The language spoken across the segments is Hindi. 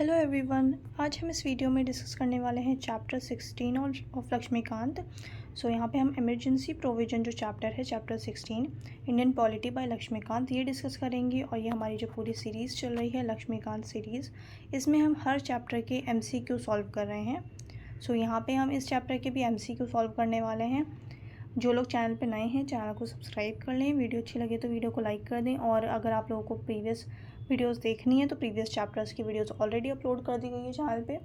Hello everyone. आज हम इस वीडियो में डिस्कस करने वाले हैं चैप्टर 16 और ऑफ लक्ष्मीकांत। यहाँ पे हम इमरजेंसी प्रोविजन जो चैप्टर है, chapter 16 Indian polity by Laxmikanth, ये डिस्कस करेंगे। और ये हमारी जो पूरी सीरीज़ चल रही है लक्ष्मीकांत सीरीज़, इसमें हम हर चैप्टर के MCQ सॉल्व कर रहे हैं। यहाँ पे हम इस चैप्टर के भी MCQ सॉल्व करने वाले हैं। जो लोग चैनल पे नए हैं, चैनल को सब्सक्राइब कर लें। वीडियो अच्छी लगे तो वीडियो को लाइक कर दें। और अगर आप लोगों को प्रीवियस वीडियोस देखनी है तो प्रीवियस चैप्टर्स की वीडियोस ऑलरेडी अपलोड कर दी गई है चैनल पे।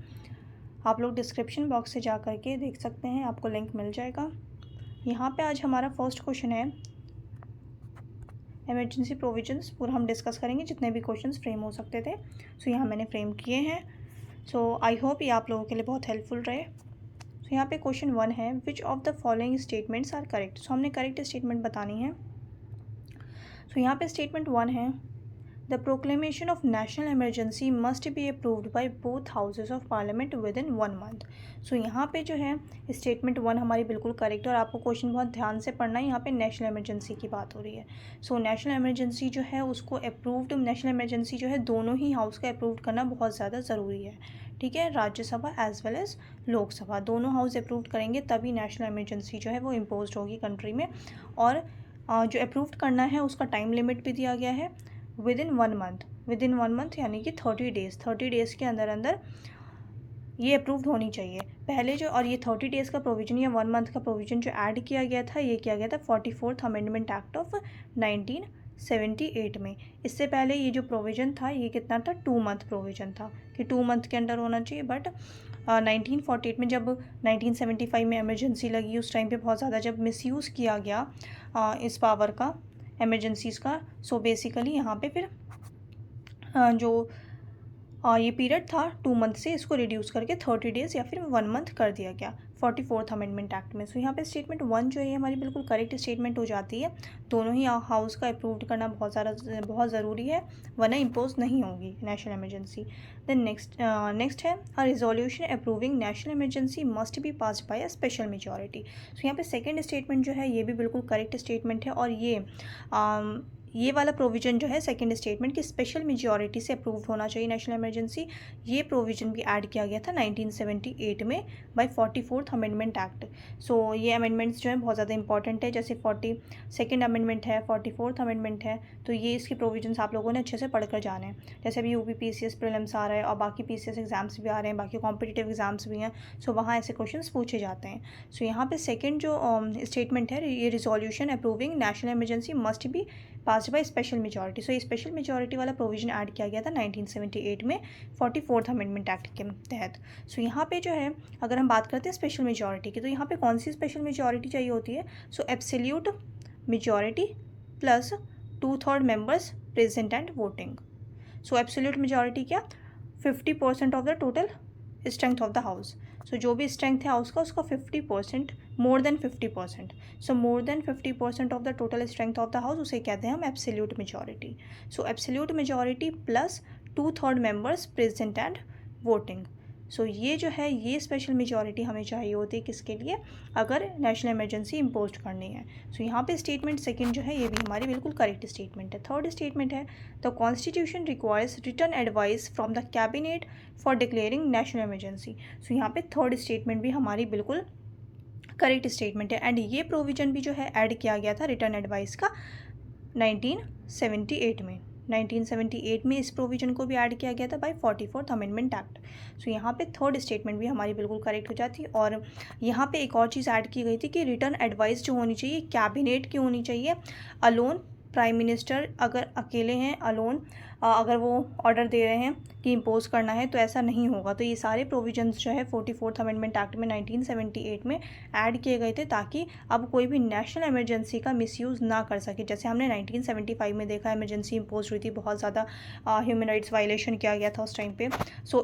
आप लोग डिस्क्रिप्शन बॉक्स से जा कर के देख सकते हैं, आपको लिंक मिल जाएगा। यहाँ पे आज हमारा फर्स्ट क्वेश्चन है इमरजेंसी प्रोविजंस। पूरा हम डिस्कस करेंगे जितने भी क्वेश्चंस फ्रेम हो सकते थे। यहाँ मैंने फ्रेम किए हैं। आई होप ये आप लोगों के लिए बहुत हेल्पफुल रहे। यहाँ पे क्वेश्चन 1 है, which of the following statements are correct. हमने करेक्ट स्टेटमेंट बतानी है। यहाँ पे स्टेटमेंट 1 है, the proclamation of national emergency must be approved by both houses of parliament within 1 month. यहाँ पे जो है स्टेटमेंट 1 हमारी बिल्कुल करेक्ट है। और आपको क्वेश्चन बहुत ध्यान से पढ़ना है। यहाँ पे नेशनल इमरजेंसी की बात हो रही है। नेशनल इमरजेंसी जो है उसको अप्रूव्ड, नेशनल इमरजेंसी जो है दोनों ही हाउस का अप्रूव करना बहुत ज़्यादा ज़रूरी है। ठीक है, Rajya Sabha as well as Lok Sabha दोनों हाउस अप्रूव करेंगे तभी नेशनल इमरजेंसी जो है वो इम्पोज होगी कंट्री में। और जो अप्रूव्ड करना है उसका टाइम लिमिट भी दिया गया है, विद इन 1 मंथ यानी कि 30 डेज़ के अंदर अंदर ये अप्रूव्ड होनी चाहिए पहले जो। और ये 30 डेज़ का प्रोविज़न या 1 मंथ का प्रोविज़न जो ऐड किया गया था, ये किया गया था 44th अमेंडमेंट एक्ट ऑफ 1978 में। इससे पहले ये जो प्रोविज़न था ये कितना था, 2 मंथ प्रोविज़न था कि 2 मंथ के अंदर होना चाहिए। बट 1948 में जब 1975 में इमरजेंसी लगी, उस टाइम पे बहुत ज़्यादा जब मिसयूज़ किया गया इस पावर का, एमरजेंसीज़ का। बेसिकली यहाँ पे फिर जो ये पीरियड था 2 मंथ से इसको रिड्यूस करके 30 डेज़ या फिर 1 मंथ कर दिया गया 44th अमेंडमेंट एक्ट में। यहाँ पे स्टेटमेंट 1 जो है हमारी बिल्कुल करेक्ट स्टेटमेंट हो जाती है। दोनों ही हाउस का अप्रूव्ड करना बहुत ज़रूरी है, वरना इम्पोज नहीं होगी नेशनल इमरजेंसी। देन नेक्स्ट है, अ resolution approving national emergency must be passed by a special majority. यहाँ पे सेकेंड स्टेटमेंट जो है ये भी बिल्कुल करेक्ट स्टेटमेंट है। और ये वाला प्रोविज़न जो है सेकंड स्टेटमेंट की स्पेशल मेजॉरिटी से अप्रूव्ड होना चाहिए नेशनल इमरजेंसी, ये प्रोविज़न भी ऐड किया गया था 1978 में बाय 44th अमेंडमेंट एक्ट। ये अमेंडमेंट्स जो है बहुत ज़्यादा इंपॉर्टेंट है। जैसे 42nd अमेंडमेंट है, 44th अमेंडमेंट है, तो ये इसके प्रोविजंस आप लोगों ने अच्छे से पढ़कर जाने हैं। जैसे अभी UP PCS प्रीलिम्स आ रहा है और बाकी PCS एग्जाम्स भी आ रहे हैं, बाकी कॉम्पिटिटिव एग्जाम्स भी हैं। वहाँ ऐसे क्वेश्चन पूछे जाते हैं। यहाँ पे सेकेंड जो स्टेटमेंट है, ये resolution approving national emergency must be passed by special majority. ये स्पेशल मेजॉरिटी वाला प्रोविजन ऐड किया गया था 1978 में 44th अमेंडमेंट एक्ट के तहत। यहाँ पे जो है अगर हम बात करते हैं स्पेशल मेजॉरिटी की, तो यहाँ पे कौन सी स्पेशल मेजॉरिटी चाहिए होती है। Absolute majority plus 2/3 members present and voting. Absolute majority क्या, 50% of the total strength of the house. जो भी स्ट्रेंथ है हाउस का उसका 50%, more than 50%। More than 50% of the total strength of the house, उसे कहते हैं हम absolute majority. Absolute majority plus 2/3 members present and voting. ये जो है ये स्पेशल मेजॉरिटी हमें चाहिए होती है किसके लिए, अगर नेशनल इमरजेंसी इम्पोज करनी है। यहाँ पे स्टेटमेंट सेकंड जो है ये भी हमारी बिल्कुल करेक्ट स्टेटमेंट है। थर्ड स्टेटमेंट है, the constitution requires return advice from the cabinet for declaring national emergency. यहाँ पे थर्ड स्टेटमेंट भी हमारी बिल्कुल करेक्ट स्टेटमेंट है। एंड ये प्रोविजन भी जो है ऐड किया गया था रिटर्न एडवाइस का 1978 में। 1978 में इस प्रोविजन को भी ऐड किया गया था बाय 44th अमेंडमेंट एक्ट। यहाँ पे थर्ड स्टेटमेंट भी हमारी बिल्कुल करेक्ट हो जाती है। और यहाँ पे एक और चीज़ ऐड की गई थी कि रिटर्न एडवाइस जो होनी चाहिए कैबिनेट की होनी चाहिए। अलोन प्राइम मिनिस्टर अगर अकेले हैं, अलोन अगर वो ऑर्डर दे रहे हैं कि इम्पोज करना है तो ऐसा नहीं होगा। तो ये सारे प्रोविजंस जो है 44th अमेंडमेंट एक्ट में 1978 में ऐड किए गए थे ताकि अब कोई भी नेशनल इमरजेंसी का मिसयूज़ ना कर सके। जैसे हमने 1975 में देखा, इमरजेंसी इम्पोज हुई थी, बहुत ज़्यादा ह्यूमन राइट्स वायलेशन किया गया था उस टाइम पे।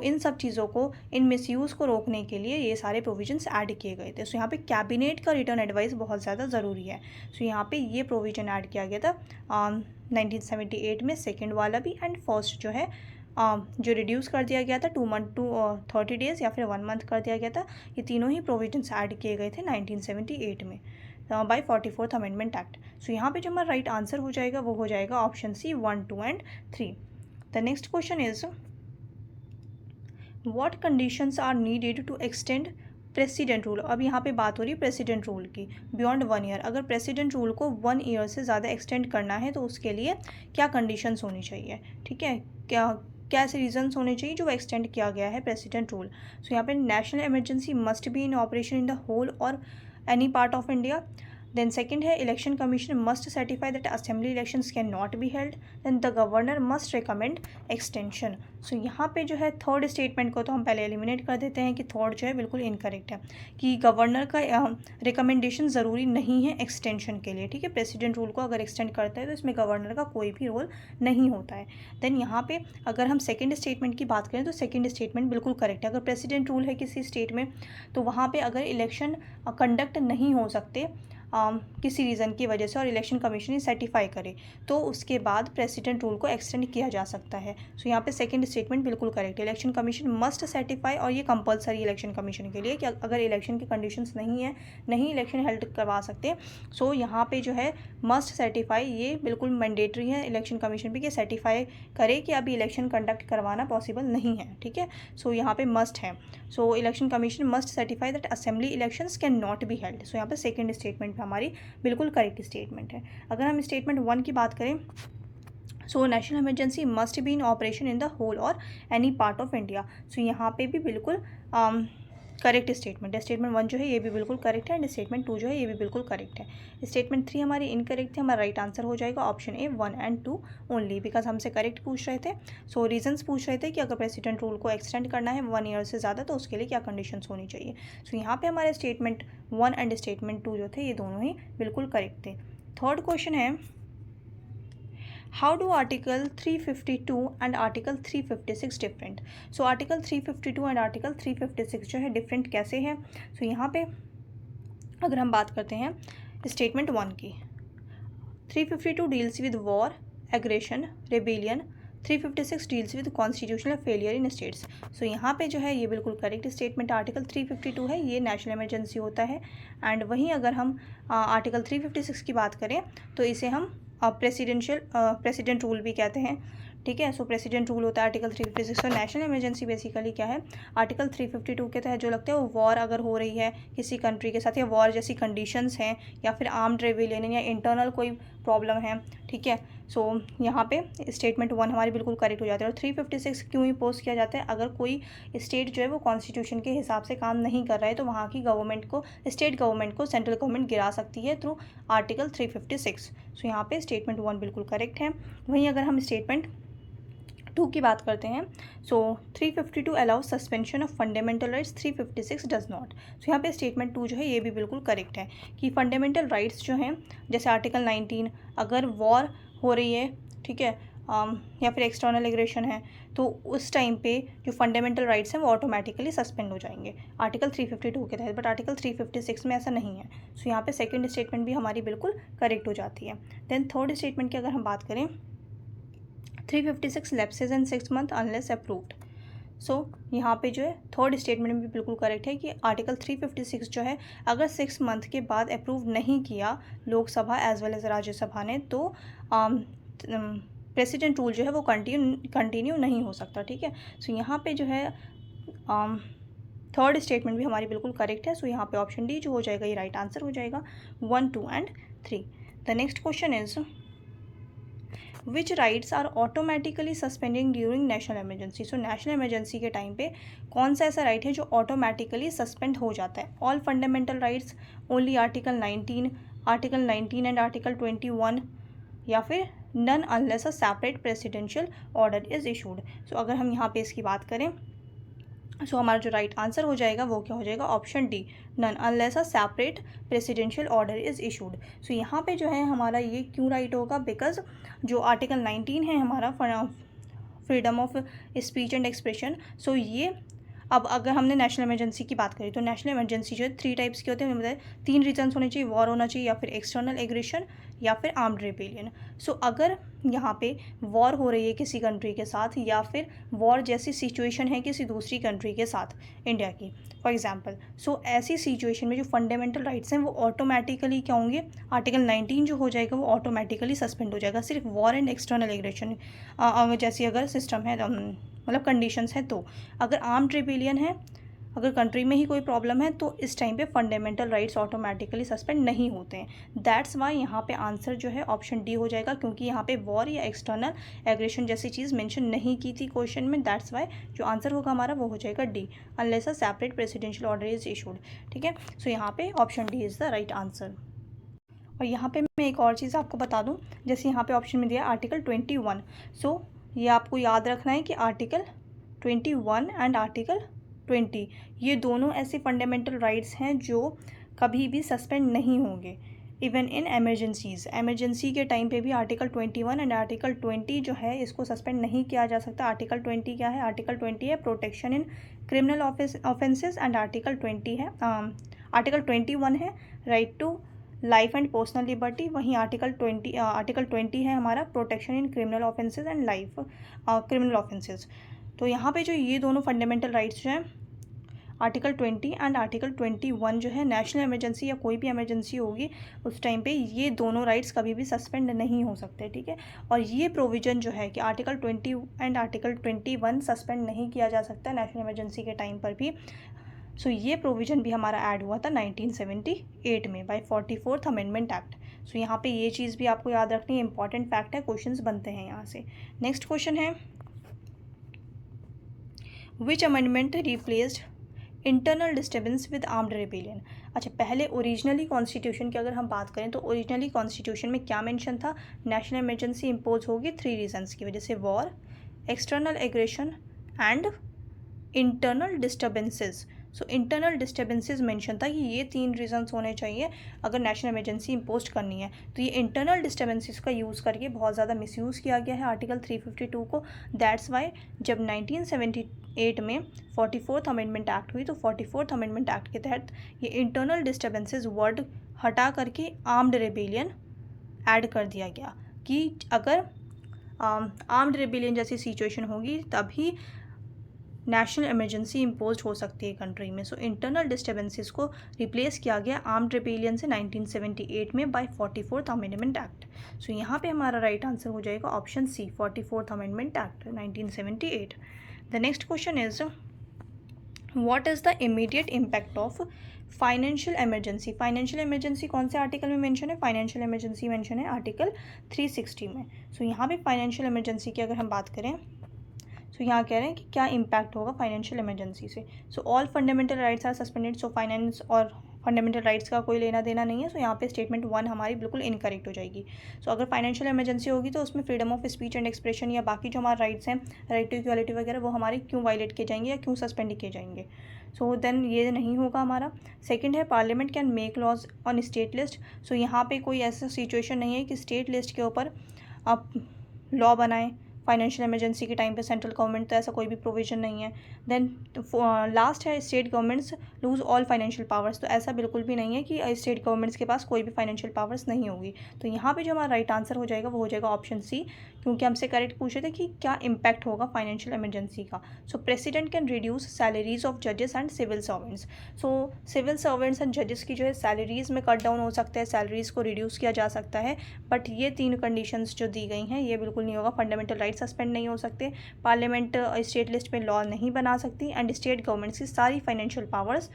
इन सब चीज़ों को, इन मिसयूज़ को रोकने के लिए ये सारे प्रोविजंस ऐड किए गए थे। यहाँ पे कैबिनेट का रिटर्न एडवाइस बहुत ज़्यादा ज़रूरी है। यहाँ पे ये प्रोविजन ऐड किया गया था 1978 में, सेकेंड वाला भी एंड फर्स्ट जो है जो रिड्यूस कर दिया गया था 2 मंथ टू 30 डेज़ या फिर 1 मंथ कर दिया गया था। ये तीनों ही प्रोविजंस ऐड किए गए थे 1978 में बाय 44th अमेंडमेंट एक्ट। यहाँ पे जो हमारा राइट आंसर हो जाएगा वो हो जाएगा option C 1, 2 and 3। The next question is, what conditions are needed to extend president rule. अब यहाँ पे बात हो रही है प्रेसिडेंट रूल की, बियॉन्ड 1 ईयर। अगर प्रेसिडेंट रूल को 1 ईयर से ज़्यादा एक्सटेंड करना है तो उसके लिए क्या कंडीशंस होनी चाहिए, ठीक है, क्या ऐसे रीजंस होने चाहिए जो एक्सटेंड किया गया है प्रेसिडेंट रूल। सो यहाँ पे national emergency must be in operation in the whole और any part of India. Then second है election commission must certify that assembly elections can not be held. Then the governor must recommend extension. So यहाँ पे जो है थर्ड स्टेटमेंट को तो हम पहले एलिमिनेट कर देते हैं कि थर्ड जो है बिल्कुल इनकरेक्ट है, कि गवर्नर का रिकमेंडेशन ज़रूरी नहीं है एक्सटेंशन के लिए, ठीक है। प्रेसिडेंट रूल को अगर एक्सटेंड करता है तो इसमें गवर्नर का कोई भी रोल नहीं होता है। देन यहाँ पे अगर हम सेकेंड स्टेटमेंट की बात करें तो सेकेंड स्टेटमेंट बिल्कुल करेक्ट है। अगर प्रेसिडेंट रूल है किसी स्टेट में तो वहाँ पे अगर इलेक्शन कंडक्ट नहीं हो सकते किसी रीज़न की वजह से और इलेक्शन कमीशन सर्टिफाई करे तो उसके बाद प्रेसिडेंट रूल को एक्सटेंड किया जा सकता है। सो यहाँ पे सेकंड स्टेटमेंट बिल्कुल करेक्ट है। इलेक्शन कमीशन मस्ट सर्टिफाई, और ये कंपलसरी इलेक्शन कमीशन के लिए कि अगर इलेक्शन की कंडीशंस नहीं है, नहीं इलेक्शन हेल्ड करवा सकते, सो यहाँ पे जो है मस्ट सर्टिफाई, ये बिल्कुल मैंडेटरी है इलेक्शन कमीशन पे कि सर्टिफाई करे कि अभी इलेक्शन कंडक्ट करवाना पॉसिबल नहीं है, ठीक है। सो यहाँ पे मस्ट है। So election commission must certify that assembly elections can not be held. So यहाँ पे सेकंड स्टेटमेंट हमारी बिल्कुल करेक्ट स्टेटमेंट है। अगर हम स्टेटमेंट 1 की बात करें, so national emergency must be in operation in the whole और any part of India. So यहाँ पे भी बिल्कुल करेक्ट स्टेटमेंट है। स्टेटमेंट 1 जो है ये भी बिल्कुल करेक्ट है एंड स्टेटमेंट 2 जो है ये भी बिल्कुल करेक्ट है। स्टेटमेंट 3 हमारी इनकरेक्ट है। हमारा राइट आंसर हो जाएगा option A 1 and 2 only, because हमसे करेक्ट पूछ रहे थे। सो रीजंस पूछ रहे थे कि अगर प्रेसिडेंट रूल को एक्सटेंड करना है 1 ईयर से ज़्यादा तो उसके लिए क्या कंडीशंस होनी चाहिए। सो यहाँ पे हमारे स्टेटमेंट 1 एंड स्टेटमेंट 2 जो थे ये दोनों ही बिल्कुल करेक्ट थे। थर्ड क्वेश्चन है, how do article 352 and article 356 different. So article 352 and article 356 जो है डिफरेंट कैसे है। सो यहाँ पे अगर हम बात करते हैं स्टेटमेंट 1 की, 352 deals with war, aggression, rebellion, 356 deals with constitutional failure in states. So यहाँ पे जो है ये बिल्कुल करेक्ट स्टेटमेंट आर्टिकल 352 है, ये नेशनल इमरजेंसी होता है। एंड वहीं अगर हम आर्टिकल 356 की बात करें तो इसे हम प्रेसिडेंट रूल भी कहते हैं, ठीक है। सो प्रेसिडेंट रूल होता है आर्टिकल 356। और नेशनल इमरजेंसी बेसिकली क्या है, आर्टिकल 352 के तहत जो लगता है वो वॉर अगर हो रही है किसी कंट्री के साथ या वॉर जैसी कंडीशंस हैं या फिर आर्म्ड रेबेलियन या इंटरनल कोई प्रॉब्लम है, ठीक है। सो यहाँ पे स्टेटमेंट 1 हमारी बिल्कुल करेक्ट हो जाती है। और 356 क्यों इम्पोज किया जाता है, अगर कोई स्टेट जो है वो कॉन्स्टिट्यूशन के हिसाब से काम नहीं कर रहा है तो वहाँ की गवर्नमेंट को, स्टेट गवर्नमेंट को सेंट्रल गवर्नमेंट गिरा सकती है थ्रू आर्टिकल 356। सो यहाँ पे स्टेटमेंट 1 बिल्कुल करेक्ट है। वहीं अगर हम स्टेटमेंट 2 की बात करते हैं, so 352 allow suspension of fundamental rights, 356 does not. So यहाँ पे स्टेटमेंट 2 जो है ये भी बिल्कुल करेक्ट है कि फंडामेंटल राइट्स जो हैं जैसे आर्टिकल 19, अगर वॉर हो रही है, ठीक है, या फिर एक्सटर्नल एग्रेशन है तो उस टाइम पे जो फंडामेंटल राइट्स हैं वो ऑटोमेटिकली सस्पेंड हो जाएंगे आर्टिकल 352 के तहत, बट आर्टिकल 356 में ऐसा नहीं है। सो यहाँ पे सेकंड स्टेटमेंट भी हमारी बिल्कुल करेक्ट हो जाती है। देन थर्ड स्टेटमेंट की अगर हम बात करें, 356 लैप्सेज इन 6 मंथ अनलेस अप्रूव्ड। सो यहाँ पे जो है थर्ड स्टेटमेंट में भी बिल्कुल करेक्ट है कि आर्टिकल 356 जो है अगर 6 मंथ के बाद अप्रूव नहीं किया Lok Sabha as well as Rajya Sabha ने तो प्रेसिडेंट रूल जो है वो कंटिन्यू नहीं हो सकता, ठीक है। सो यहाँ पे जो है थर्ड स्टेटमेंट भी हमारी बिल्कुल करेक्ट है। सो यहाँ पे ऑप्शन डी जो हो जाएगा ये राइट आंसर हो जाएगा 1, 2 and 3। The next question is which rights are automatically suspending during national emergency. So national emergency के टाइम पे कौन सा ऐसा राइट है जो ऑटोमेटिकली सस्पेंड हो जाता है। All fundamental rights, only article 19 and article 21, या फिर none unless a separate presidential order is issued. So अगर हम यहाँ पे इसकी बात करें सो हमारा जो राइट आंसर हो जाएगा वो क्या हो जाएगा, option D, none unless a separate presidential order is issued. So यहाँ पे जो है हमारा ये क्यों राइट होगा, बिकॉज जो आर्टिकल 19 है हमारा freedom of speech and expression, so ये अब अगर हमने नेशनल इमरजेंसी की बात करी तो नेशनल इमरजेंसी जो है 3 टाइप्स के होते हैं, मतलब 3 रीजन्स होने चाहिए, वॉर होना चाहिए या फिर एक्सटर्नल एग्रेशन या फिर आर्म्ड रेबेलियन। सो अगर यहाँ पे वॉर हो रही है किसी कंट्री के साथ या फिर वॉर जैसी सिचुएशन है किसी दूसरी कंट्री के साथ इंडिया की फॉर एग्जांपल, सो ऐसी सिचुएशन में जो फंडामेंटल राइट्स हैं वो ऑटोमेटिकली क्या होंगे, आर्टिकल 19 जो हो जाएगा वो ऑटोमेटिकली सस्पेंड हो जाएगा। सिर्फ वॉर एंड एक्सटर्नल एग्रेशन जैसी अगर सिस्टम है मतलब कंडीशंस हैं। तो अगर आर्म्ड रिबेलियन है, अगर कंट्री में ही कोई प्रॉब्लम है, तो इस टाइम पे फंडामेंटल राइट्स ऑटोमेटिकली सस्पेंड नहीं होते हैं। दैट्स वाई यहाँ पे आंसर जो है ऑप्शन डी हो जाएगा, क्योंकि यहाँ पे वॉर या एक्सटर्नल एग्रेशन जैसी चीज़ मेंशन नहीं की थी क्वेश्चन में। दैट्स वाई जो आंसर होगा हमारा वो हो जाएगा D, unless a separate presidential order is issued. ठीक है, सो यहाँ पे option D is the right answer. और यहाँ पे मैं एक और चीज़ आपको बता दूँ, जैसे यहाँ पे ऑप्शन में दिया आर्टिकल 21। सो ये आपको याद रखना है कि आर्टिकल 21 एंड आर्टिकल 20 ये दोनों ऐसे फंडामेंटल राइट्स हैं जो कभी भी सस्पेंड नहीं होंगे, इवन इन एमरजेंसीज़। एमरजेंसी के टाइम पे भी आर्टिकल 21 एंड आर्टिकल 20 जो है इसको सस्पेंड नहीं किया जा सकता। आर्टिकल 20 क्या है? आर्टिकल 20 है protection in criminal offences and article 20 है आर्टिकल 21 है right to life and personal liberty. वहीं आर्टिकल 20 है हमारा protection in criminal offences and life criminal offences. तो यहाँ पे जो ये दोनों फंडामेंटल राइट्स जो हैं आर्टिकल 20 एंड आर्टिकल 21 जो है, नेशनल इमरजेंसी या कोई भी इमरजेंसी होगी उस टाइम पे ये दोनों राइट्स कभी भी सस्पेंड नहीं हो सकते। ठीक है, और ये प्रोविज़न जो है कि आर्टिकल 20 एंड आर्टिकल 21 सस्पेंड नहीं किया जा सकता नेशनल इमरजेंसी के टाइम पर भी। सो ये प्रोविज़न भी हमारा ऐड हुआ था 1978 में बाय 44th अमेंडमेंट एक्ट। सो यहाँ पे ये चीज़ भी आपको याद रखनी है, इंपॉर्टेंट फैक्ट है, क्वेश्चंस बनते हैं यहाँ से। नेक्स्ट क्वेश्चन है विच amendment replaced internal disturbance with armed rebellion. अच्छा, पहले ओरिजिनली कॉन्स्टिट्यूशन की अगर हम बात करें तो ओरिजिनली कॉन्स्टिट्यूशन में क्या मेंशन था? नेशनल इमरजेंसी इम्पोज होगी 3 रीजंस की वजह से, war, external aggression and internal disturbances. So internal disturbances mention था कि ये 3 रीजंस होने चाहिए अगर नेशनल इमरजेंसी इम्पोज करनी है। तो ये इंटरनल डिस्टर्बेंसेस का यूज़ करके बहुत ज़्यादा मिसयूज़ किया गया है आर्टिकल 352 को। दैट्स वाई जब 1978 में 44th अमेंडमेंट एक्ट हुई तो 44th अमेंडमेंट एक्ट के तहत ये इंटरनल डिस्टर्बेंसेस वर्ड हटा करके आर्म्ड रिबेलियन ऐड कर दिया गया कि अगर आर्म्ड रिबेलियन जैसी सिचुएशन होगी तभी नेशनल इमरजेंसी इम्पोज हो सकती है कंट्री में। सो इंटरनल डिस्टर्बेंसेस को रिप्लेस किया गया आर्म्ड रिबेलियन से 1978 में बाय 44th अमेंडमेंट एक्ट। सो यहाँ पे हमारा राइट आंसर हो जाएगा option C, 44th amendment act 1978। The next question is what is the immediate impact of financial emergency. Financial emergency कौन से आर्टिकल में मेंशन है? फाइनेंशियल इमरजेंसी मेंशन है आर्टिकल 360 में। सो यहाँ पे फाइनेंशियल इमरजेंसी की अगर हम बात करें तो यहाँ कह रहे हैं कि क्या इम्पैक्ट होगा फाइनेंशियल इमरजेंसी से। So all fundamental rights are suspended. So finance और फंडामेंटल राइट्स का कोई लेना देना नहीं है। सो यहाँ पे स्टेटमेंट 1 हमारी बिल्कुल इनकरेक्ट हो जाएगी। सो अगर फाइनेंशियल इमरजेंसी होगी तो उसमें freedom of speech and expression या बाकी जो हमारे राइट्स हैं, राइट टू इक्वालिटी वगैरह, वो हमारे क्यों वायलेट किए जाएंगे या क्यों सस्पेंड किए जाएंगे? सो देन ये नहीं होगा हमारा। सेकंड है parliament can make laws on state list. So यहाँ पे कोई ऐसा सिचुएशन नहीं है कि स्टेट लिस्ट के ऊपर आप लॉ बनाएं फाइनेंशियल इमरजेंसी के टाइम पे सेंट्रल गवर्नमेंट, तो ऐसा कोई भी प्रोविजन नहीं है। देन लास्ट है state governments lose all financial powers. तो ऐसा बिल्कुल भी नहीं है कि स्टेट गवर्नमेंट्स के पास कोई भी फाइनेंशियल पावर्स नहीं होगी। तो यहाँ पे जो हमारा राइट आंसर हो जाएगा वो हो जाएगा ऑप्शन सी, क्योंकि हमसे करेक्ट पूछे थे कि क्या इम्पैक्ट होगा फाइनेंशियल इमरजेंसी का। So president can reduce salaries of जजेस and civil servants. So civil servants and जजेस की जो है सैलरीज में कट डाउन हो सकता है, सैलरीज को रिड्यूस किया जा सकता है। बट ये 3 कंडीशंस जो दी गई हैं ये बिल्कुल नहीं होगा। फंडामेंटल राइट सस्पेंड नहीं हो सकते, पार्लियामेंट स्टेट लिस्ट में लॉ नहीं बना सकती, एंड स्टेट गवर्नमेंट्स की सारी फाइनेंशियल पावर्स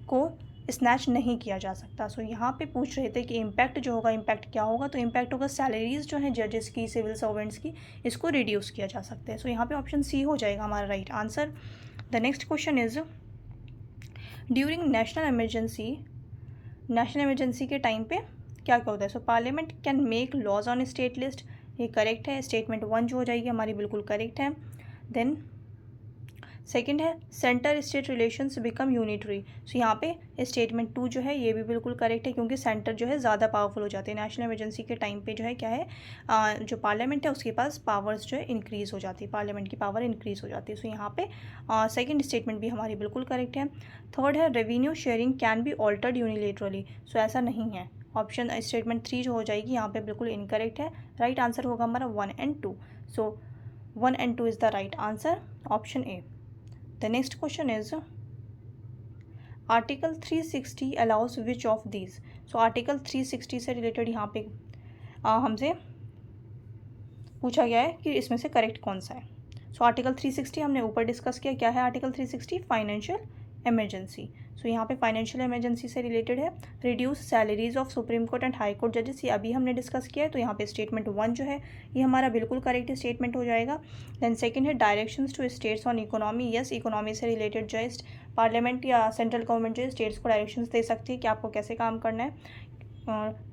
को स्नैच नहीं किया जा सकता। सो यहाँ पे पूछ रहे थे कि इम्पैक्ट जो होगा, इम्पैक्ट क्या होगा? तो इम्पैक्ट होगा सैलरीज जो है जजेस की, सिविल सर्वेंट्स की, इसको रिड्यूस किया जा सकता है। सो यहाँ पे ऑप्शन सी हो जाएगा हमारा right answer. The next question is during national emergency के टाइम पे क्या क्या होता है? So parliament can make laws on state list, ये करेक्ट है। स्टेटमेंट 1 जो हो जाएगी हमारी बिल्कुल करेक्ट है। देन सेकंड है centre state relations become unitary. So यहाँ पे स्टेटमेंट 2 जो है ये भी बिल्कुल करेक्ट है, क्योंकि सेंटर जो है ज़्यादा पावरफुल हो जाते हैं। नेशनल इमरजेंसी के टाइम पे जो है क्या है, जो पार्लियामेंट है उसके पास पावर्स जो है इंक्रीज़ हो जाती है, पार्लियामेंट की पावर इंक्रीज़ हो जाती है। सो यहाँ पे सेकंड स्टेटमेंट भी हमारी बिल्कुल करेक्ट है। थर्ड है revenue sharing can be altered unilaterally. So ऐसा नहीं है, ऑप्शन स्टेटमेंट 3 जो हो जाएगी यहाँ पे बिल्कुल इनकरेक्ट है। राइट आंसर होगा हमारा 1 and 2। So 1 and 2 is the right answer, option A. The next question is article 360 allows which of these. So article 360 से रिलेटेड यहाँ पे हमसे पूछा गया है कि इसमें से करेक्ट कौन सा है। सो आर्टिकल 360 हमने ऊपर डिस्कस किया, क्या है आर्टिकल 360? Financial emergency. सो यहाँ पे फाइनेंशियल इमरजेंसी से रिलेटेड है। Reduce salaries of supreme court and high court जजेस, ये अभी हमने डिस्कस किया है, तो यहाँ पे स्टेटमेंट 1 जो है ये हमारा बिल्कुल करेक्ट स्टेटमेंट हो जाएगा। देन सेकंड है directions to states on economy. Yes, economy से रिलेटेड जो है पार्लियामेंट या सेंट्रल गवर्नमेंट जो है स्टेट्स को डायरेक्शंस दे सकती है कि आपको कैसे काम करना है।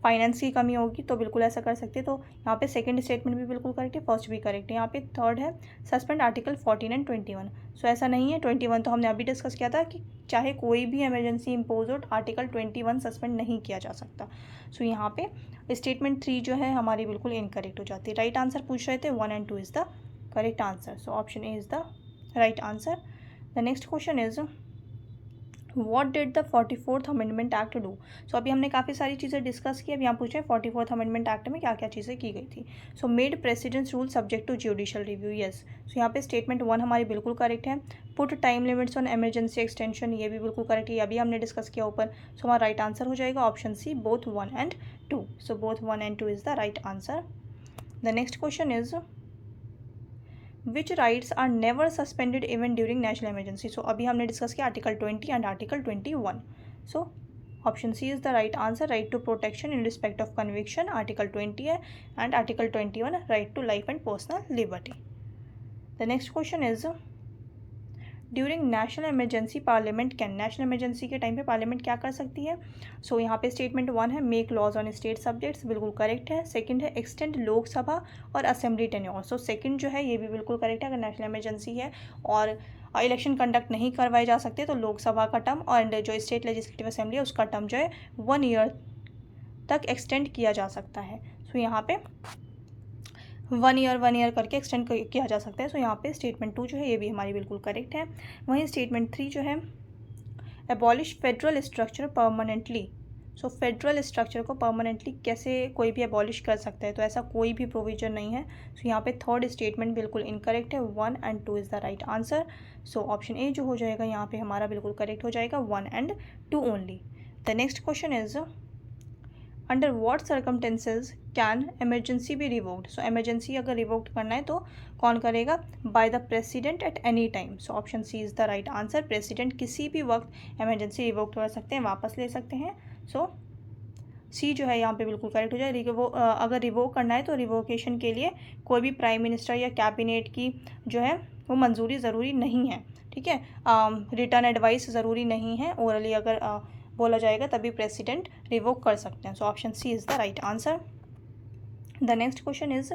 फाइनेंस की कमी होगी तो बिल्कुल ऐसा कर सकते हैं, तो यहाँ पे सेकंड स्टेटमेंट भी बिल्कुल करेक्ट है, फर्स्ट भी करेक्ट है। यहाँ पे थर्ड है सस्पेंड आर्टिकल 14 एंड 21। सो ऐसा नहीं है, 21 तो हमने अभी डिस्कस किया था कि चाहे कोई भी इमरजेंसी इम्पोज हो आर्टिकल 21 सस्पेंड नहीं किया जा सकता। सो यहाँ पे स्टेटमेंट 3 जो है हमारी बिल्कुल इनकरेक्ट हो जाती है। राइट आंसर पूछ रहे थे, 1 and 2 is the correct answer. So option A is the right answer. The next question is what did the 44th amendment act do. So अभी हमने काफ़ी सारी चीज़ें डिस्कस की, अब यहाँ पूछे 44th अमेंडमेंट एक्ट में क्या क्या चीज़ें की गई थी। So made president's rule subject to judicial review. Yes, so यहाँ पे स्टेटमेंट 1 हमारी बिल्कुल करेक्ट है। Put time limits on emergency extension, ये भी बिल्कुल करेक्ट है, ये अभी हमने डिस्कस किया ऊपर। सो हमारा राइट आंसर हो जाएगा option C, both 1 and 2। So both 1 and 2 is the right answer. The next question is which rights are never suspended even during national emergency. So अभी हमने डिस्कस किया article 20 and article 21। So option C is the right answer. Right to protection in respect of conviction article 20 है, and article 21 right to life and personal liberty. The next question is during national emergency parliament can, national emergency के टाइम पे पार्लियामेंट क्या कर सकती है। सो यहाँ पे स्टेटमेंट 1 है make laws on state subjects, बिल्कुल करेक्ट है। सेकंड है एक्सटेंड लोकसभा और असेंबली टेन्योर। सो सेकंड जो है ये भी बिल्कुल करेक्ट है, अगर नेशनल इमरजेंसी है और इलेक्शन कंडक्ट नहीं करवाए जा सकते तो लोकसभा का टर्म और जो स्टेट लेजिस्लेटिव असेंबली है उसका टर्म जो है 1 ईयर तक एक्सटेंड किया जा सकता है। सो यहाँ पे 1 ईयर करके एक्सटेंड किया जा सकता है। सो यहाँ पे स्टेटमेंट 2 जो है ये भी हमारी बिल्कुल करेक्ट है। वहीं स्टेटमेंट 3 जो है एबॉलिश फेडरल स्ट्रक्चर परमानेंटली। सो फेडरल स्ट्रक्चर को परमानेंटली कैसे कोई भी एबॉलिश कर सकता है, तो ऐसा कोई भी प्रोविजन नहीं है। सो यहाँ पे थर्ड स्टेटमेंट बिल्कुल इनकरेक्ट है, 1 and 2 is the right answer. So option ए जो हो जाएगा यहाँ पे हमारा बिल्कुल करेक्ट हो जाएगा, 1 and 2 only. The next question is under what circumstances can emergency भी रिवोक्ड। सो एमरजेंसी अगर रिवोक्ड करना है तो कौन करेगा, by the president at any time. So option C is the right answer. President किसी भी वक्त एमरजेंसी रिवोक्ड कर सकते हैं, वापस ले सकते हैं। सो सी जो है यहाँ पे बिल्कुल करेक्ट हो जाए। अगर रिवोक करना है तो रिवोकेशन के लिए कोई भी प्राइम मिनिस्टर या कैबिनेट की जो है वो मंजूरी ज़रूरी नहीं है, ठीक है। रिटर्न एडवाइस ज़रूरी नहीं है, ओरली अगर बोला जाएगा तभी प्रेसिडेंट रिवोक कर सकते हैं। So option C is the right answer. The next question is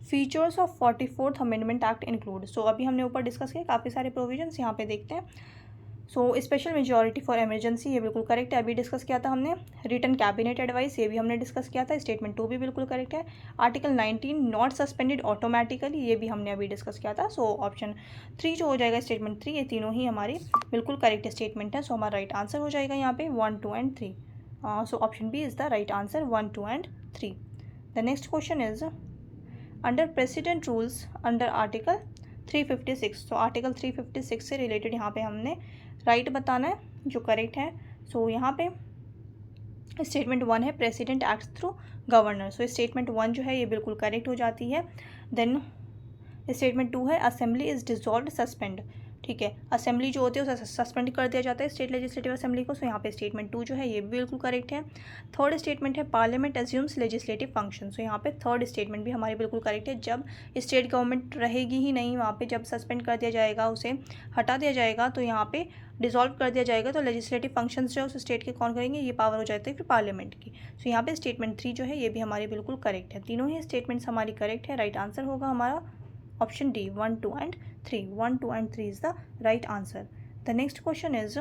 features of 44th amendment act include. So अभी हमने ऊपर डिस्कस किया काफ़ी सारे प्रोविजंस, यहाँ पे देखते हैं। So special majority for emergency, ये बिल्कुल करेक्ट है, अभी डिस्कस किया था हमने। रिटर्न कैबिनेट एडवाइस, ये भी हमने डिस्कस किया था। स्टेटमेंट 2 भी बिल्कुल करेक्ट है। आर्टिकल 19 नॉट सस्पेंडेड ऑटोमेटिकली, ये भी हमने अभी डिस्कस किया था। सो ऑप्शन 3 जो हो जाएगा स्टेटमेंट 3, ये तीनों ही हमारी बिल्कुल करेक्ट स्टेटमेंट है। सो हमारा राइट आंसर हो जाएगा यहाँ पे 1, 2 and 3। So option B is the right answer, 1, 2 and 3। The next question is under president rules under article 356। So article 356 से रिलेटेड यहाँ पे हमने राइट बताना है जो करेक्ट है। सो यहाँ पे स्टेटमेंट 1 है president acts through governor. So statement 1 जो है ये बिल्कुल करेक्ट हो जाती है। देन स्टेटमेंट 2 है असेंबली इज़ डिसॉल्व्ड सस्पेंड, ठीक है, असेंबली जो होती है उसे सस्पेंड कर दिया जाता है स्टेट लेजिस्लेटिव असेंबली को। सो यहाँ पे स्टेटमेंट 2 जो है ये भी बिल्कुल करेक्ट है। थर्ड स्टेटमेंट है पार्लियामेंट एज्यूम्स लेजिस्लेटिव फंक्शन। सो यहाँ पे थर्ड स्टेटमेंट भी हमारी बिल्कुल करेक्ट है। जब स्टेट गवर्नमेंट रहेगी ही नहीं वहाँ पे, जब सस्पेंड कर दिया जाएगा, उसे हटा दिया जाएगा, तो यहाँ पे डिसॉल्व कर दिया जाएगा, तो लेजिस्लेटिव फंक्शंस जो है उस स्टेट के कौन करेंगे, ये पावर हो जाती है फिर पार्लियामेंट की। सो यहाँ पे स्टेटमेंट 3 जो है ये भी हमारी बिल्कुल करेक्ट है। तीनों ही स्टेटमेंट्स हमारी करेक्ट है। राइट आंसर होगा हमारा option D, 1, 2 and 3। 1, 2 and 3 is the right answer. The next question is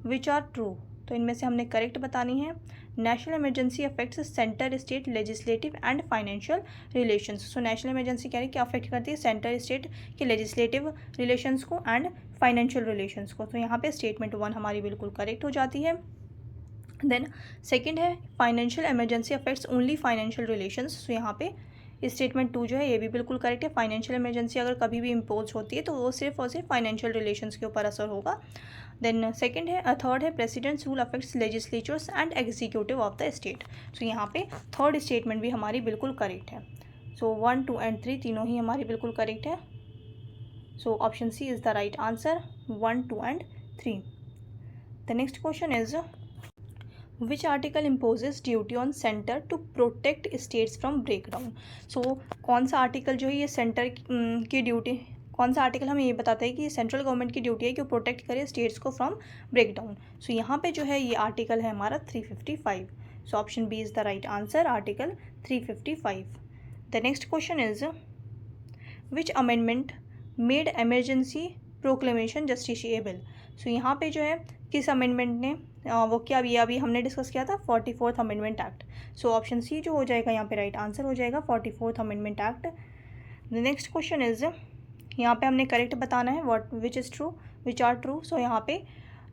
which are true. तो इनमें से हमने करेक्ट बतानी है। National emergency affects centre state legislative and financial relations. So national emergency कह रही है कि अफेक्ट करती है सेंटर स्टेट के लेजिस्लेटिव रिलेशंस को एंड फाइनेंशियल रिलेशंस को। तो यहाँ पे स्टेटमेंट 1 हमारी बिल्कुल करेक्ट हो जाती है। देन सेकेंड है financial emergency affects only financial relations. So यहाँ पे स्टेटमेंट 2 जो है ये भी बिल्कुल करेक्ट है। फाइनेंशियल इमरजेंसी अगर कभी भी इम्पोज होती है तो वो सिर्फ और सिर्फ फाइनेंशियल रिलेशंस के ऊपर असर होगा। देन सेकंड है थर्ड है president's rule affects legislatures and executive of the state. So यहाँ पे थर्ड स्टेटमेंट भी हमारी बिल्कुल करेक्ट है। सो 1, 2 एंड 3 तीनों ही हमारी बिल्कुल करेक्ट है। So option C is the right answer, 1, 2 and 3। The next question is which article imposes duty on centre to protect states from breakdown. So कौन सा आर्टिकल जो है ये सेंटर की ड्यूटी, कौन सा आर्टिकल हमें ये बताता है कि सेंट्रल गवर्नमेंट की ड्यूटी है कि वो प्रोटेक्ट करे स्टेट्स को फ्रॉम ब्रेकडाउन। सो यहाँ पे जो है ये आर्टिकल है हमारा 355। So option B is the right answer, article 355। The next question is which amendment made emergency proclamation justiciable. So यहाँ पे जो है किस अमेंडमेंट ने वो क्या, ये अभी हमने डिस्कस किया था 44th amendment act. So option C जो हो जाएगा यहाँ पे राइट आंसर हो जाएगा 44th amendment act. The next question is यहाँ पे हमने करेक्ट बताना है what which is true, which are true. So यहाँ पे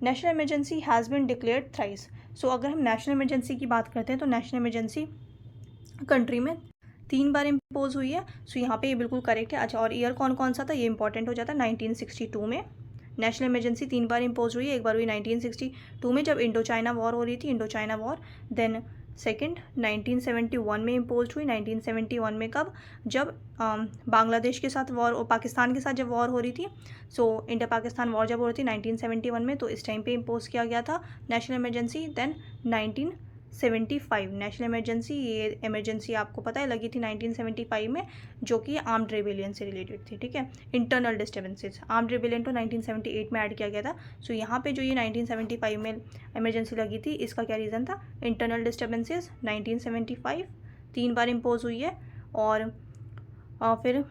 national emergency has been declared thrice. So अगर हम नेशनल इमरजेंसी की बात करते हैं तो नेशनल इमरजेंसी कंट्री में 3 बार इम्पोज हुई है। सो यहाँ पे ये बिल्कुल करेक्ट है। अच्छा, और ईयर कौन कौन सा था ये इंपॉर्टेंट हो जाता है। 1962 में नेशनल इमरजेंसी 3 बार इम्पोज हुई है। एक बार हुई 1962 में जब इंडो चाइना वॉर हो रही थी, Indo China war. Then second 1971 में इम्पोज हुई। 1971 में कब, जब बांग्लादेश के साथ वॉर और पाकिस्तान के साथ जब वॉर हो रही थी। सो इंडो पाकिस्तान वॉर जब हो रही थी 1971 में, तो इस टाइम पे इम्पोज किया गया था national emergency. Then 1975 national emergency, ये इमरजेंसी आपको पता है लगी थी 1975 में, जो कि आर्म्ड रेबेलियन से रिलेटेड थी। ठीक है, इंटरनल डिस्टर्बेंसेस। आर्म्ड रेबेलियन तो 1978 में ऐड किया गया था। सो यहाँ पे जो ये 1975 में इमरजेंसी लगी थी, इसका क्या रीज़न था, इंटरनल डिस्टर्बेंसेस। 1975 3 बार इम्पोज हुई है। और फिर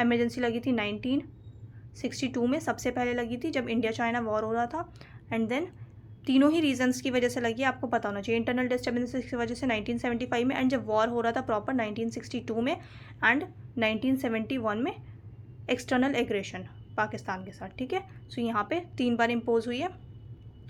इमरजेंसी लगी थी 1962 में, सबसे पहले लगी थी जब इंडिया चाइना वॉर हो रहा था। एंड देन तीनों ही रीजंस की वजह से लगी, आपको पता होना चाहिए। इंटरनल डिस्टर्बेंसेस की वजह से 1975 में, एंड जब वॉर हो रहा था प्रॉपर 1962 में, एंड 1971 में एक्सटर्नल एग्रेशन पाकिस्तान के साथ। ठीक है, सो यहाँ पे 3 बार इम्पोज हुई है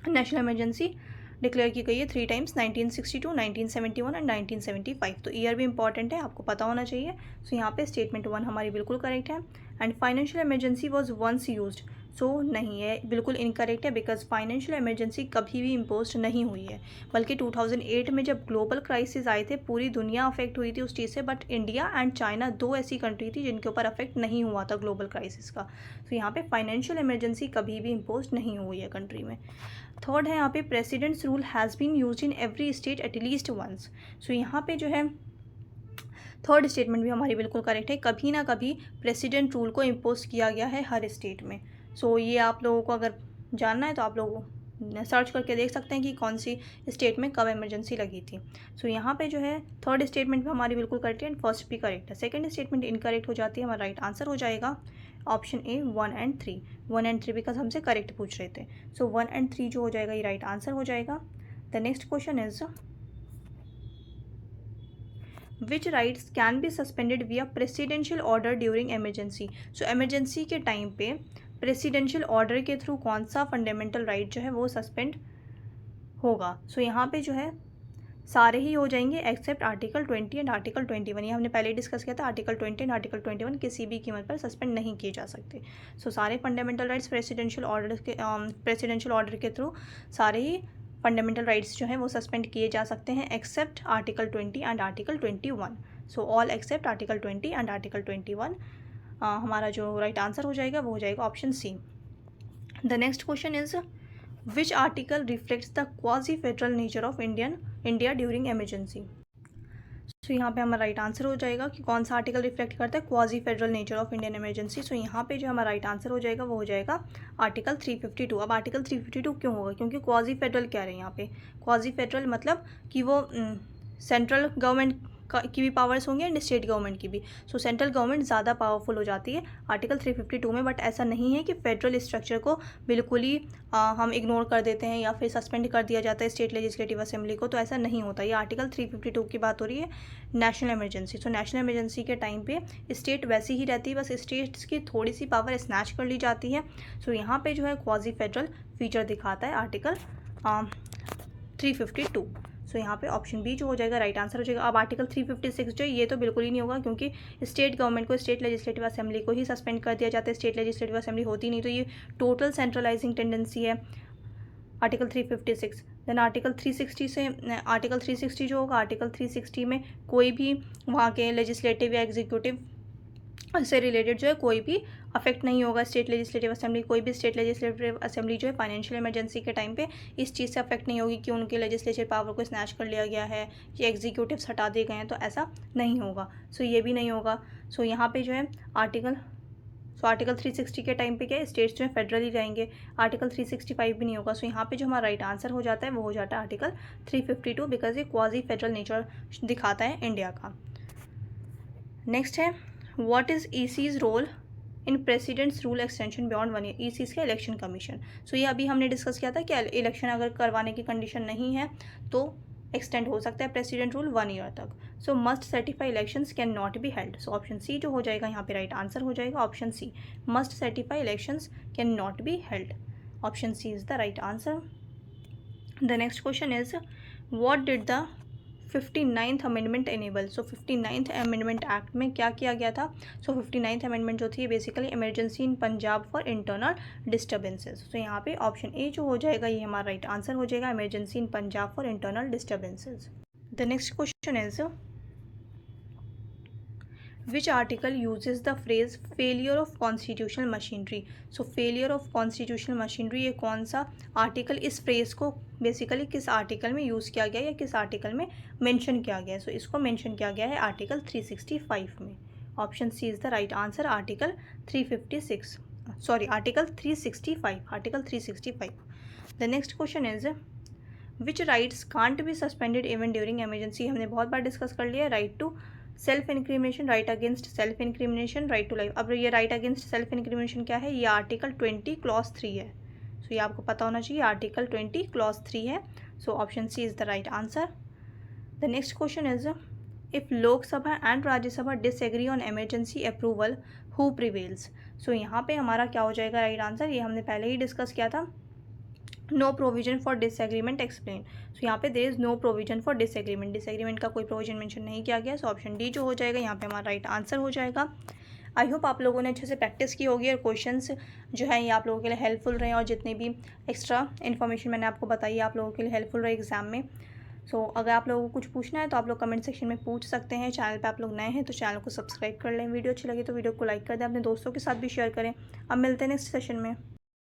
नेशनल इमरजेंसी, डिक्लेयर की गई है 3 टाइम्स, 1962, 1971 एंड 1975। तो ईयर भी इंपॉर्टेंट है, आपको पता होना चाहिए। सो यहाँ पे स्टेटमेंट 1 हमारी बिल्कुल करेक्ट है। And financial emergency was once used. So नहीं है, बिल्कुल इनकरेक्ट है, बिकॉज फाइनेंशियल इमरजेंसी कभी भी इम्पोज नहीं हुई है। बल्कि 2008 में जब ग्लोबल क्राइसिस आए थे, पूरी दुनिया अफेक्ट हुई थी उस चीज़ से, बट इंडिया एंड चाइना 2 ऐसी कंट्री थी जिनके ऊपर अफेक्ट नहीं हुआ था ग्लोबल क्राइसिस का। तो यहाँ पे फाइनेंशियल इमरजेंसी कभी भी इम्पोज नहीं हुई है कंट्री में। थर्ड है यहाँ पे president's rule has been used in every state at least once. So यहाँ पे जो है थर्ड स्टेटमेंट भी हमारी बिल्कुल करेक्ट है, कभी ना कभी प्रेसिडेंट रूल को इम्पोज किया गया है हर स्टेट में। सो ये आप लोगों को अगर जानना है तो आप लोग सर्च करके देख सकते हैं कि कौन सी स्टेट में कब इमरजेंसी लगी थी। सो यहाँ पे जो है थर्ड स्टेटमेंट भी हमारी बिल्कुल करेक्ट है एंड फर्स्ट भी करेक्ट है। सेकंड स्टेटमेंट इनकरेक्ट हो जाती है, हमारा राइट आंसर हो जाएगा option A 1 and 3। 1 and 3 because हमसे करेक्ट पूछ रहे थे। सो 1 एंड 3 जो हो जाएगा ये राइट आंसर हो जाएगा। The next question is which rights can be suspended विया प्रेसिडेंशियल ऑर्डर ड्यूरिंग एमरजेंसी। सो एमरजेंसी के टाइम पे प्रेसिडेंशियल ऑर्डर के थ्रू कौन सा फंडामेंटल राइट जो है वो सस्पेंड होगा। सो यहाँ पे जो है सारे ही हो जाएंगे एक्सेप्ट आर्टिकल 20 एंड आर्टिकल 21। ये हमने पहले डिस्कस किया था, आर्टिकल 20 एंड आर्टिकल 21 किसी भी कीमत पर सस्पेंड नहीं किए जा सकते। सो सारे फंडामेंटल राइट्स प्रेसिडेंशियल ऑर्डर के थ्रू सारे ही फंडामेंटल राइट्स जो हैं वो सस्पेंड किए जा सकते हैं except article 20 and article 21। So all except article 20 and article 21। हमारा जो राइट आंसर हो जाएगा वो हो जाएगा option C. The next question is which article reflects the quasi federal nature of India during emergency. So यहाँ पे हमारा राइट आंसर हो जाएगा कि कौन सा आर्टिकल रिफ्लेक्ट करता है quasi federal nature of Indian emergency. So यहाँ पे जो हमारा राइट आंसर हो जाएगा वो हो जाएगा आर्टिकल 352। अब आर्टिकल 352 क्यों होगा, क्योंकि क्वाजी फेडरल कह रहे हैं यहाँ पे। क्वाजी फेडरल मतलब कि वो सेंट्रल गवर्नमेंट की भी पावर्स होंगी एंड स्टेट गवर्नमेंट की भी। सो सेंट्रल गवर्नमेंट ज़्यादा पावरफुल हो जाती है आर्टिकल 352 में। बट ऐसा नहीं है कि फेडरल स्ट्रक्चर को बिल्कुल ही हम इग्नोर कर देते हैं या फिर सस्पेंड कर दिया जाता है स्टेट लेजिस्लेटिव असेंबली को, तो ऐसा नहीं होता। ये आर्टिकल 352 की बात हो रही है national emergency. So national emergency के टाइम पे स्टेट वैसी ही रहती है, बस स्टेट्स की थोड़ी सी पावर स्नैच कर ली जाती है। सो यहाँ पे जो है क्वाजी फेडरल फीचर दिखाता है आर्टिकल 352। सो यहाँ पे ऑप्शन बी जो हो जाएगा राइट आंसर हो जाएगा। अब आर्टिकल 356 जो ये तो बिल्कुल ही नहीं होगा, क्योंकि स्टेट गवर्नमेंट को स्टेट लेजिस्लेटिव असेंबली को ही सस्पेंड कर दिया जाता है, स्टेट लेजिस्लेटिव असेंबली होती नहीं, तो ये टोटल सेंट्रलाइजिंग टेंडेंसी है आर्टिकल 356। देन आर्टिकल 360 से आर्टिकल 360 जो होगा, आर्टिकल 360 में कोई भी वहाँ के लेजिस्लेटिव या एग्जीक्यूटिव से रिलेटेड जो है कोई भी अफेक्ट नहीं होगा। स्टेट लेजिस्लेटिव असेंबली, कोई भी स्टेट लेजिस्लेटिव असेंबली जो है फाइनेंशियल इमरजेंसी के टाइम पे इस चीज़ से अफेक्ट नहीं होगी कि उनके लेजिस्लेटिव पावर को स्नैच कर लिया गया है या एग्जीक्यूटिव्स हटा दिए गए हैं, तो ऐसा नहीं होगा। सो ये भी नहीं होगा। सो यहाँ पे जो है आर्टिकल 360 के टाइम पे क्या है, स्टेट्स जो है फेडरल ही रहेंगे। आर्टिकल 365 भी नहीं होगा। सो यहाँ पे जो हमारा राइट आंसर हो जाता है वो हो जाता है आर्टिकल 352, बिकॉज ये क्वाजी फेडरल नेचर दिखाता है इंडिया का। नेक्स्ट है what is EC's role in president's rule extension beyond 1 year. EC's का इलेक्शन कमीशन। सो ये अभी हमने डिस्कस किया था कि इलेक्शन अगर करवाने की कंडीशन नहीं है तो एक्सटेंड हो सकता है प्रेसिडेंट रूल 1 ईयर तक। So must certify elections can not be held. So option C जो हो जाएगा यहाँ पे राइट आंसर हो जाएगा option C, must certify elections can not be held. Option C is the right answer. The next question is what did the 59th amendment enable. So 59th amendment act में क्या किया गया था। सो 59th अमेंडमेंट जो थी basically emergency in Punjab for internal disturbances. So यहाँ पे ऑप्शन ए जो हो जाएगा ये हमारा राइट आंसर हो जाएगा, emergency in Punjab for internal disturbances. The next question is which article uses the phrase failure of constitutional machinery. So failure of constitutional machinery ये कौन सा आर्टिकल इस फ्रेज को बेसिकली किस आर्टिकल में यूज़ किया गया या किस आर्टिकल में मेंशन किया गया है। सो इसको मेंशन किया गया है आर्टिकल 365 में। Option C is the right answer, article 365। Article 365। The next question is which rights can't be suspended even during emergency. हमने बहुत बार डिस्कस कर लिया। Right to self incrimination, right against self incrimination, right to life. अब ये राइट अगेंस्ट सेल्फ इंक्रिमिनेशन क्या है, ये आर्टिकल 20 क्लॉज 3 है। सो ये आपको पता होना चाहिए, आर्टिकल 20 क्लॉज 3 है। So option C is the right answer. The next question is if Lok Sabha and Rajya Sabha disagree on emergency approval who prevails. So यहाँ पे हमारा क्या हो जाएगा राइट आंसर, ये हमने पहले ही डिस्कस किया था। No provision for disagreement explain. So यहाँ पे there is no provision for disagreement, disagreement का कोई प्रोविजन मेंशन नहीं किया गया। सो ऑप्शन डी जो हो जाएगा यहाँ पे हमारा राइट आंसर हो जाएगा। आई होप आप लोगों ने अच्छे से प्रैक्टिस की होगी और क्वेश्चंस जो है ये आप लोगों के लिए हेल्पफुल रहे और जितने भी एक्स्ट्रा इन्फॉर्मेशन मैंने आपको बताई आप लोगों के लिए हेल्पफुल रहे एग्जाम में। सो अगर आप लोगों को कुछ पूछना है तो आप लोग कमेंट सेक्शन में पूछ सकते हैं। चैनल पे आप लोग नए हैं तो चैनल को सब्सक्राइब कर लें। वीडियो अच्छी लगी तो वीडियो को लाइक कर दें, अपने दोस्तों के साथ भी शेयर करें। अब मिलते हैं नेक्स्ट सेशन में।